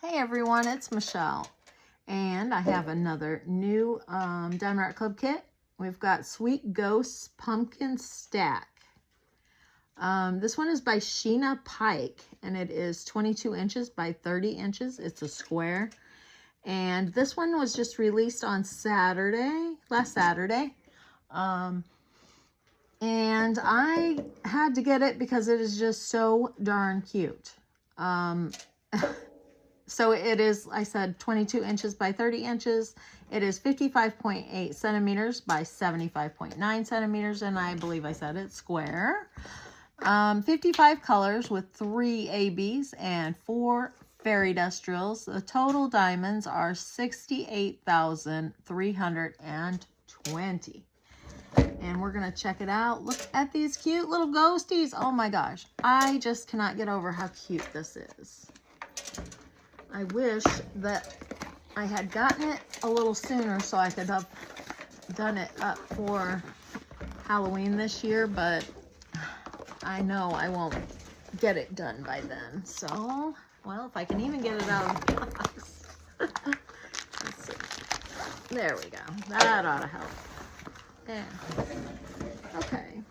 Hey everyone, it's Michelle, and I have another new Diamond Art Club kit. We've got Sweet Ghost Pumpkin Stack. This one is by Sheena Pike, and it is 22 inches by 30 inches. It's a square, and this one was just released on last Saturday. And I had to get it because it is just so darn cute. So it is, I said, 22 inches by 30 inches. It is 55.8 centimeters by 75.9 centimeters. And I believe I said it's square. 55 colors with 3 ABs and 4 fairy dust drills. The total diamonds are 68,320. And we're going to check it out. Look at these cute little ghosties. Oh my gosh. I just cannot get over how cute this is. I wish that I had gotten it a little sooner so I could have done it up for Halloween this year, but I know I won't get it done by then. So, well, if I can even get it out of the box. Let's see. There we go. That ought to help. Yeah. Okay.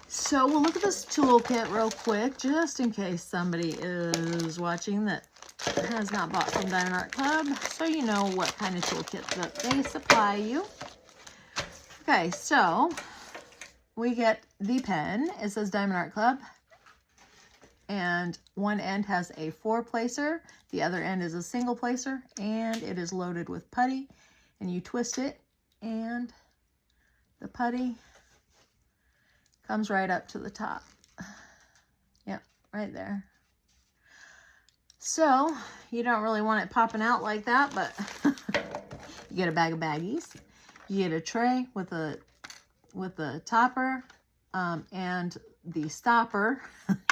So we'll look at this toolkit real quick, just in case somebody is watching that has not bought from Diamond Art Club, so you know what kind of toolkit that they supply you. Okay, so we get the pen. It says Diamond Art Club, and one end has a 4-placer, the other end is a single placer, and it is loaded with putty, and you twist it, and the putty comes right up to the top. Yep, right there. So you don't really want it popping out like that, but you get a bag of baggies. You get a tray with a topper and the stopper,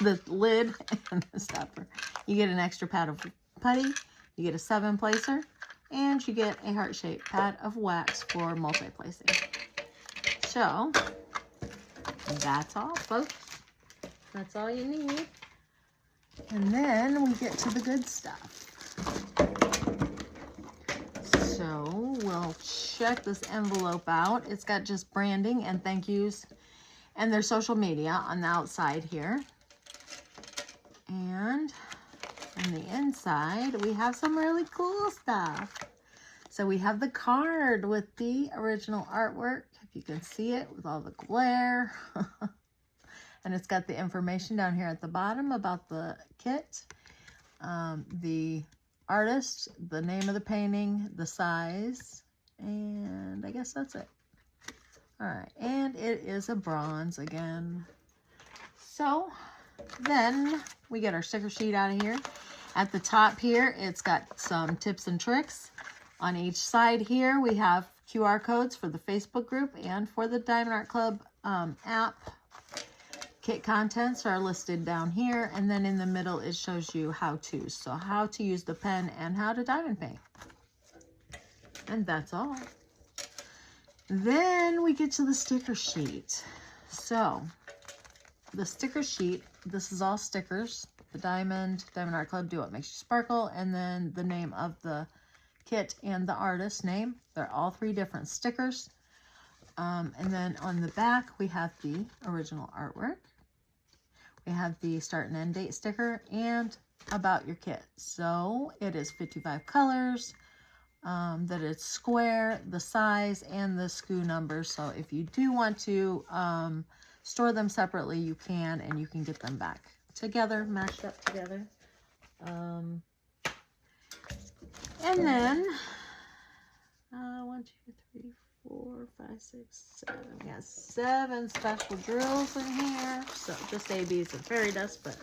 the lid and the stopper. You get an extra pad of putty. You get a 7-placer, and you get a heart-shaped pad of wax for multi-placing. So that's all, folks. That's all you need. And then we get to the good stuff. So we'll check this envelope out. It's got just branding and thank yous and their social media on the outside here. And on the inside, we have some really cool stuff. So we have the card with the original artwork. If you can see it with all the glare. And it's got the information down here at the bottom about the kit, the artist, the name of the painting, the size, and I guess that's it. All right, and it is a bronze again. So then we get our sticker sheet out of here. At the top here, it's got some tips and tricks. On each side here, we have QR codes for the Facebook group and for the Diamond Art Club app. Kit contents are listed down here, and then in the middle it shows you how-tos. So how to use the pen and how to diamond paint. And that's all. Then we get to the sticker sheet. So the sticker sheet, this is all stickers. The Diamond Art Club, Do What Makes You Sparkle, and then the name of the kit and the artist name. They're all 3 different stickers. And then on the back, we have the original artwork. We have the start and end date sticker and about your kit. So it is 55 colors, that it's square, the size, and the SKU number. So if you do want to store them separately, you can, and you can get them back together, mashed up together. And then 1, 2, 3, 4, 5, 6, 7. Yeah, 7 special drills in here. So just ABs and fairy dust, but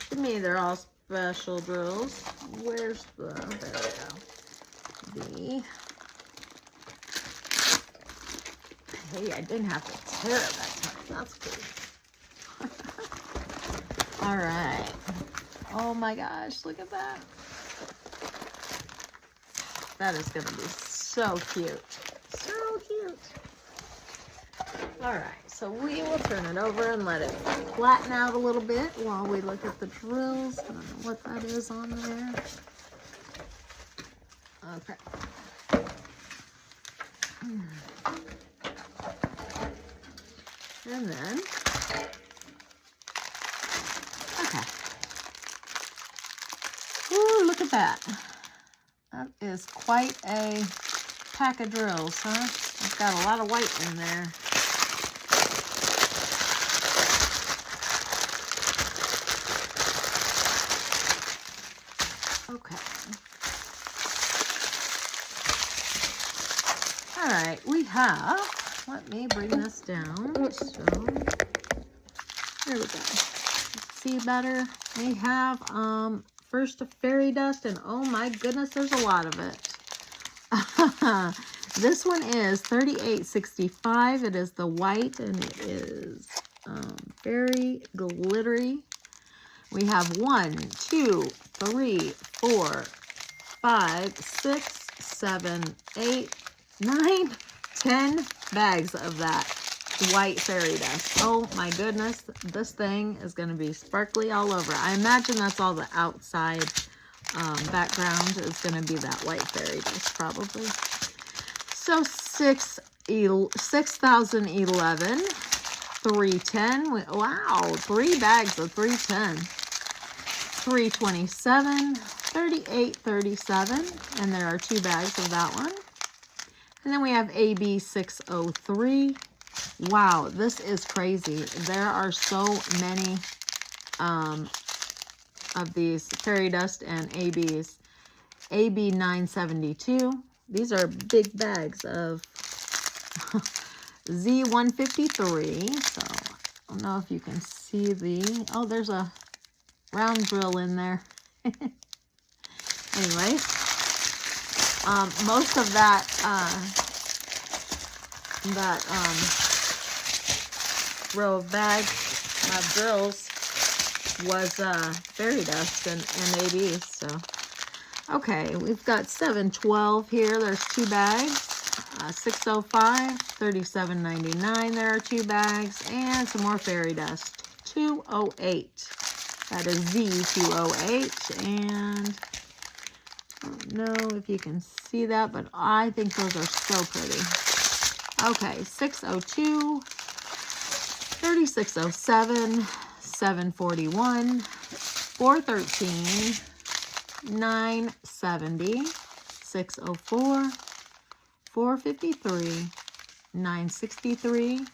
to me they're all special drills. Where's the, there we go. Hey, I didn't have to tear it that time. That's cool. All right. Oh my gosh, look at that. That is going to be so cute. So cute. All right, so we will turn it over and let it flatten out a little bit while we look at the drills. I don't know what that is on there. Okay. And then, okay. Ooh, look at that. That is quite a pack of drills, huh? It's got a lot of white in there. Okay. All right, we have, let me bring this down. So, there we go. See better? We have, first a fairy dust, and oh my goodness, there's a lot of it. This one is 38.65. It is the white, and it is very glittery. We have 1, 2, 3, 4, 5, 6, 7, 8, 9, 10 bags of that white fairy dust. Oh my goodness, this thing is going to be sparkly all over. I imagine that's all the outside background is going to be that white fairy dust probably. So 6,011, 310. Wow, 3 bags of 310. 327, 38.37, and there are 2 bags of that one. And then we have AB 603. Wow, this is crazy. There are so many of these fairy dust and ABs. AB 972. These are big bags of Z153. So I don't know if you can see the, oh, there's a round drill in there. Anyway, most of that row of bags of drills was fairy dust and ABs. So okay, we've got 712 here. There's 2 bags. 605, 37.99. There are 2 bags, and some more fairy dust. 208. That is Z208, and I don't know if you can see that, but I think those are so pretty. Okay, 602, 3607, 741, 413, 970, 604, 453, 963,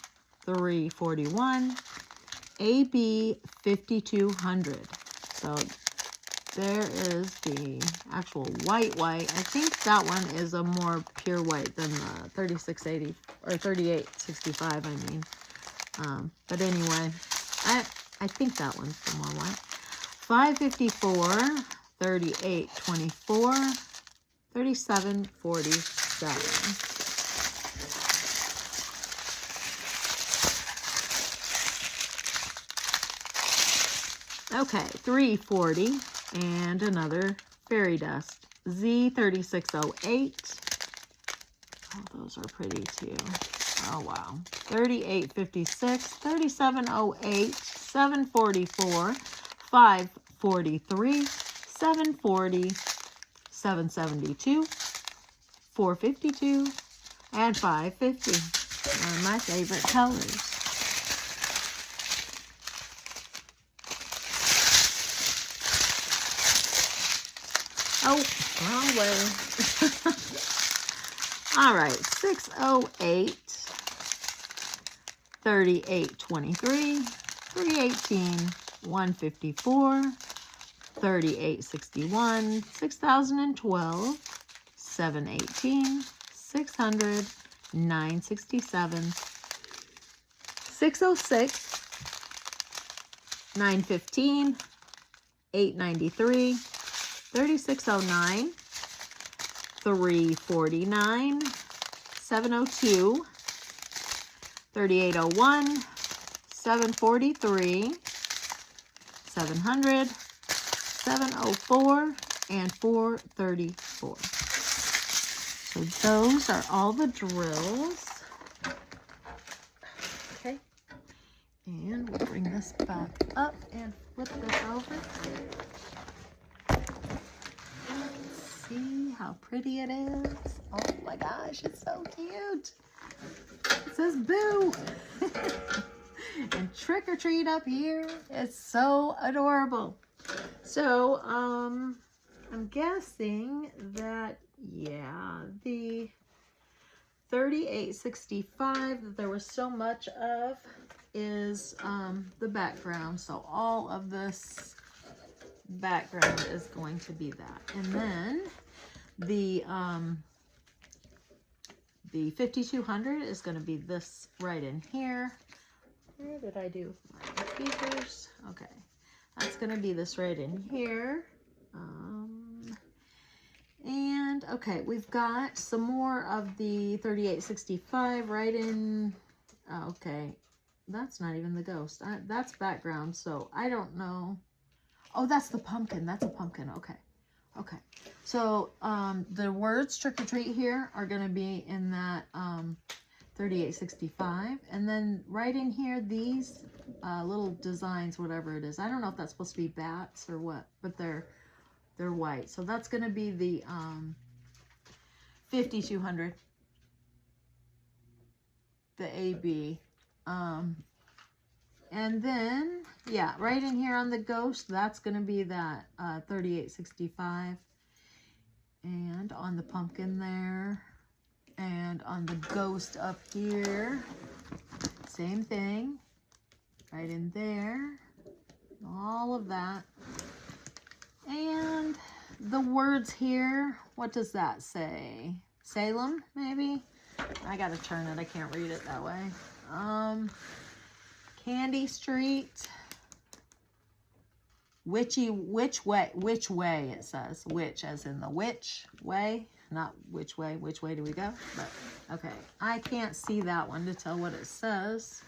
341, AB 5200. So there is the actual white. I think that one is a more pure white than the 3680 or 3865. I mean, but anyway, I think that one's the more white. 554, 3824, 3747. Okay, 340 and another fairy dust. Z3608. Oh, those are pretty too. Oh, wow. 3856, 3708, 744, 543, 740, 772, 452, and 550. One of my favorite colors. Oh, wrong way. All right, 608, 3823, 318, 154, 3861, 6012, 718, 600, 967, 606, 915, 893, 3609, 349, 702, 3801, 743, 700, 704, and 434. So those are all the drills. Okay, And we'll bring this back up and flip this over. See how pretty it is. Oh my gosh, it's so cute. It says boo. And trick or treat up here. It's so adorable. So, I'm guessing that, yeah, the 3865 that there was so much of is the background. So all of this background is going to be that. And then the 5200 is going to be this right in here. Where did I do my speakers? Okay, that's going to be this right in here. And okay, we've got some more of the 3865 right in. Okay, that's not even the ghost. That's background, so I don't know. Oh, that's the pumpkin. That's a pumpkin. Okay. Okay. So the words trick or treat here are going to be in that 3865. And then right in here, these little designs, whatever it is. I don't know if that's supposed to be bats or what, but they're white. So that's going to be the 5200. The AB. And then, yeah, right in here on the ghost, that's going to be that 3865. And on the pumpkin there. And on the ghost up here, same thing. Right in there. All of that. And the words here, what does that say? Salem, maybe? I gotta turn it. I can't read it that way. Candy Street. Which way it says. Which as in the which way. Not which way do we go? But okay. I can't see that one to tell what it says.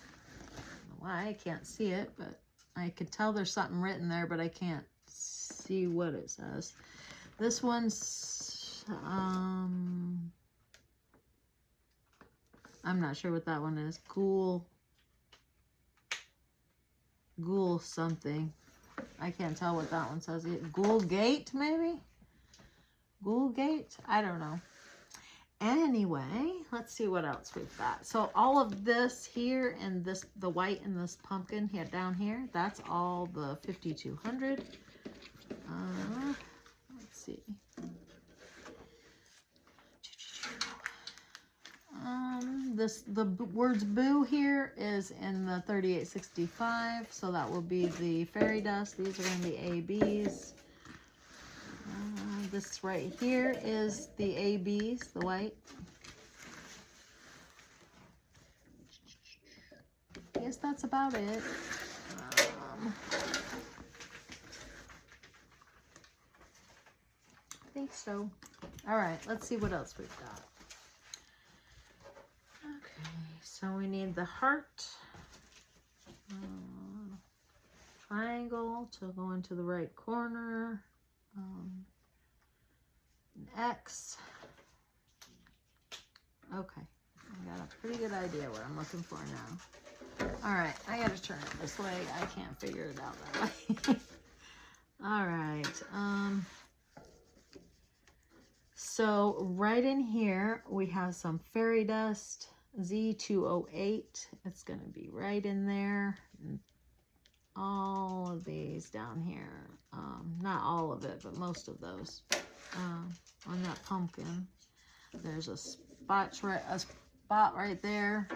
I don't know why I can't see it, but I could tell there's something written there, but I can't see what it says. This one's I'm not sure what that one is. Ghoul something. I can't tell what that one says. Ghoul Gate, maybe? Ghoul Gate? I don't know. Anyway, let's see what else we've got. So all of this here and this, the white and this pumpkin here down here, that's all the 5200. Let's see. The words boo here is in the 3865, so that will be the fairy dust. These are going to be ABs. This right here is the ABs, the white. I guess that's about it. I think so. All right, let's see what else we've got. Okay, so we need the heart, triangle to go into the right corner, an X. Okay, I got a pretty good idea what I'm looking for now. All right, I got to turn it this way. I can't figure it out that way. All right. So right in here, we have some fairy dust. Z208, it's going to be right in there. And all of these down here, not all of it, but most of those. On that pumpkin, there's a spot right there.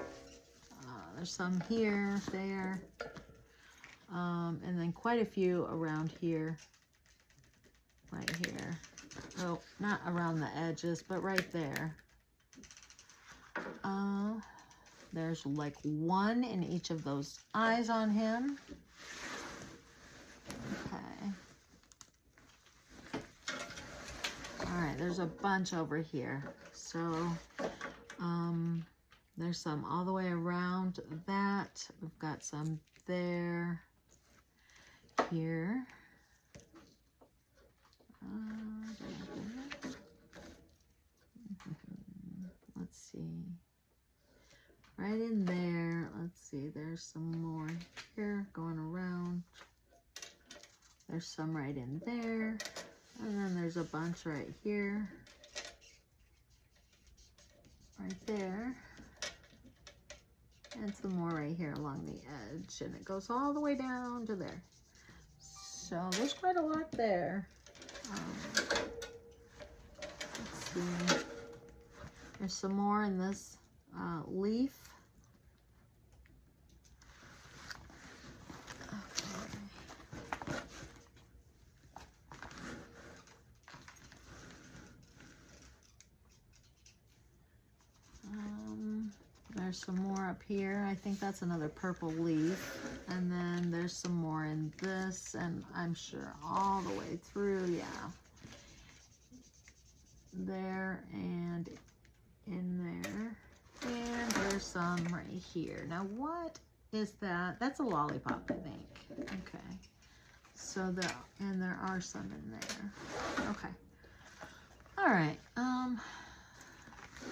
There's some here, there, and then quite a few around here, right here. Oh, not around the edges, but right there. There's like one in each of those eyes on him. Okay. All right, there's a bunch over here. So, there's some all the way around that. We've got some there, here. Let's see. Right in there. Let's see. There's there's some more here going around. There's some right in there. And then there's a bunch right here. Right there. And some more right here along the edge. And it goes all the way down to there. So there's quite a lot there. Let's see. There's some more in this leaf. There's some more up here. I think that's another purple leaf. And then there's some more in this, and I'm sure all the way through, yeah. There and in there. And there's some right here. Now what is that? That's a lollipop, I think. Okay. So and there are some in there. Okay. All right.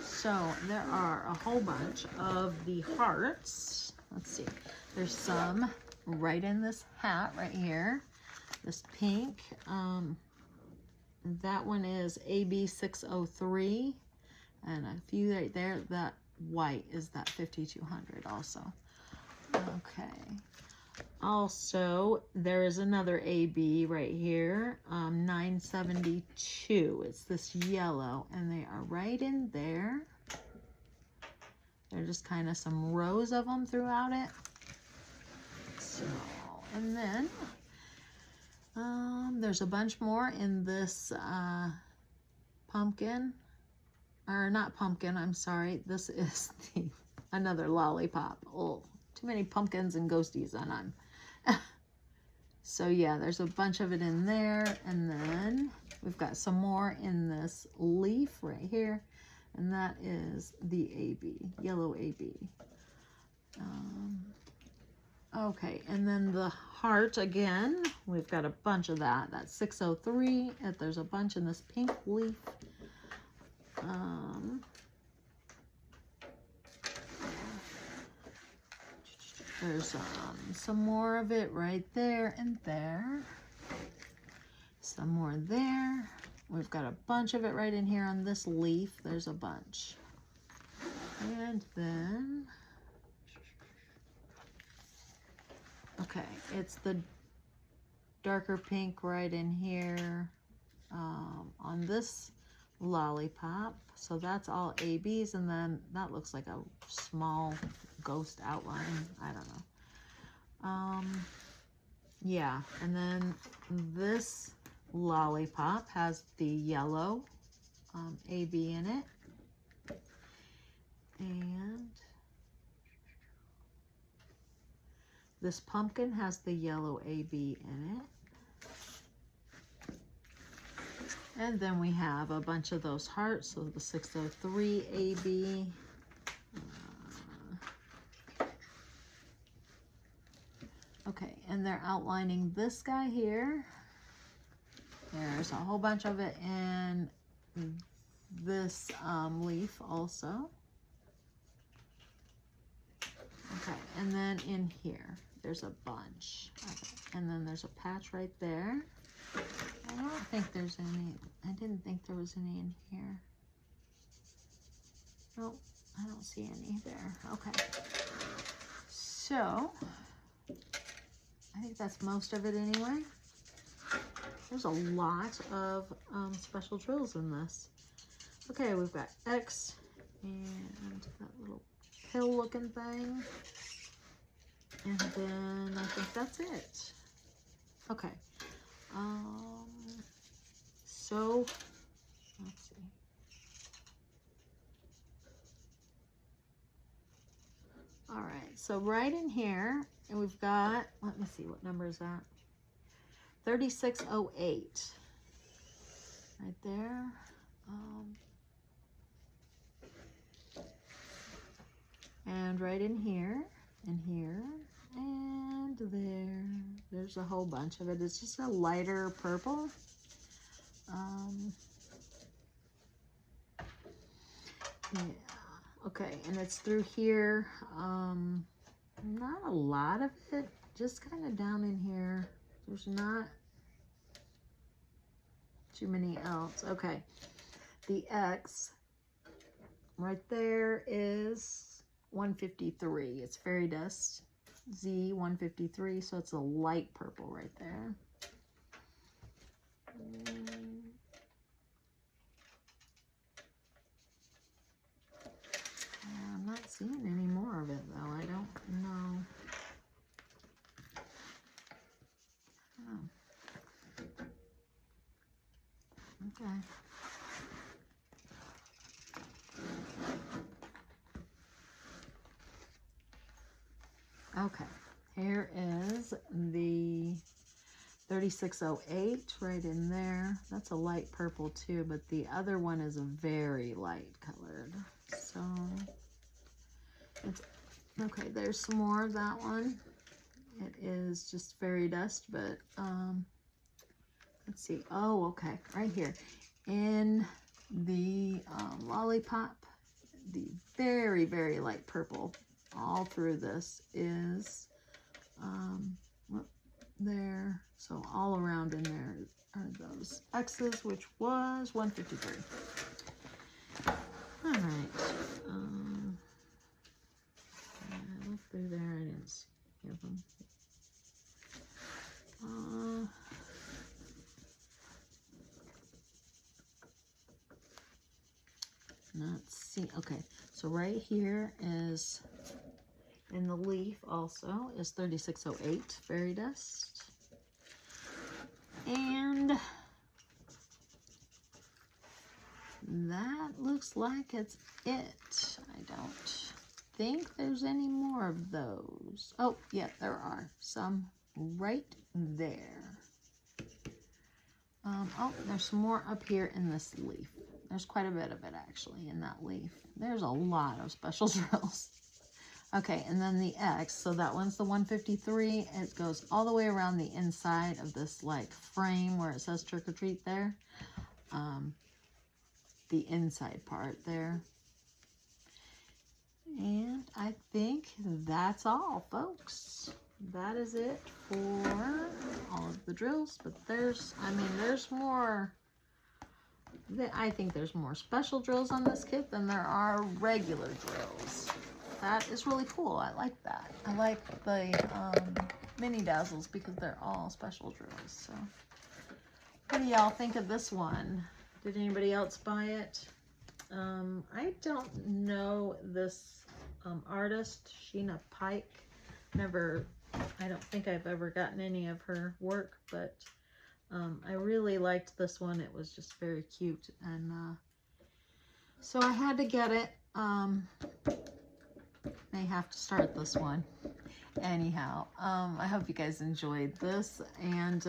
So there are a whole bunch of the hearts. Let's see. There's some right in this hat right here. This pink. That one is AB603. And a few right there. That white is that 5200 also. Okay. Also, there is another AB right here, 972. It's this yellow, and they are right in there. They're just kind of some rows of them throughout it. So, and then there's a bunch more in this pumpkin, or not pumpkin, I'm sorry. This is another lollipop. Oh, too many pumpkins and ghosties on them. So yeah, there's a bunch of it in there, and then we've got some more in this leaf right here, and that is the AB, yellow AB. Okay, and then the heart again, we've got a bunch of that. That's 603. There's a bunch in this pink leaf. There's some more of it right there and there. Some more there. We've got a bunch of it right in here on this leaf. There's a bunch. And then, okay, it's the darker pink right in here on this lollipop. So that's all ABs, and then that looks like a small ghost outline. I don't know. Yeah, and then this lollipop has the yellow AB in it, and this pumpkin has the yellow AB in it. And then we have a bunch of those hearts, so the 603 AB. Okay, and they're outlining this guy here. There's a whole bunch of it in this leaf also. Okay, and then in here, there's a bunch of it. And then there's a patch right there. I don't think there's any, I didn't think there was any in here. Nope, I don't see any there. Okay. So, I think that's most of it anyway. There's a lot of special drills in this. Okay, we've got X and that little pill looking thing. And then I think that's it. Okay. So let's see. All right, so right in here, and we've got, let me see, what number is that? 3608. Right there. And right in here, and here, and there. There's a whole bunch of it. It's just a lighter purple. Yeah. Okay, and it's through here. Not a lot of it, just kind of down in here. There's not too many else. Okay, the X right there is 153. It's Fairy Dust Z 153, so it's a light purple right there. I'm not seeing any more of it though. I don't know. Oh. Okay. Okay, here is the 3608 right in there. That's a light purple too, but the other one is a very light colored. So it's okay. There's some more of that one. It is just Fairy Dust, but let's see. Oh, okay, right here in the Lollipop, the very, very light purple all through this is there. So all around in there are those X's, which was 153. All right. I looked through there. I didn't see any of them. Let's see. Okay, so right here is in the leaf also is 3608 Fairy Dust. And that looks like it's it. I don't think there's any more of those. Oh, yeah, there are some right there. Oh, there's some more up here in this leaf. There's quite a bit of it actually in that leaf. There's a lot of special drills. Okay, and then the X, so that one's the 153. It goes all the way around the inside of this like frame where it says trick or treat there. The inside part there. And I think that's all, folks. That is it for all of the drills, but there's more. I think there's more special drills on this kit than there are regular drills. That is really cool. I like that. I like the mini dazzles because they're all special drills. So what do y'all think of this one? Did anybody else buy it? I don't know this artist, Sheena Pike. I don't think I've ever gotten any of her work, but I really liked this one. It was just very cute, and so I had to get it. May have to start this one. Anyhow, I hope you guys enjoyed this, and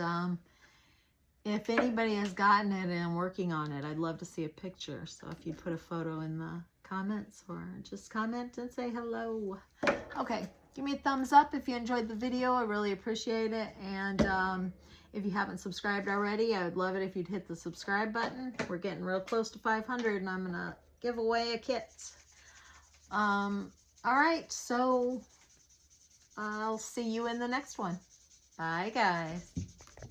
if anybody has gotten it and working on it, I'd love to see a picture. So if you put a photo in the comments or just comment and say hello. Okay, give me a thumbs up if you enjoyed the video. I really appreciate it. And if you haven't subscribed already, I would love it if you'd hit the subscribe button. We're getting real close to 500 and I'm going to give away a kit. All right, so I'll see you in the next one. Bye, guys.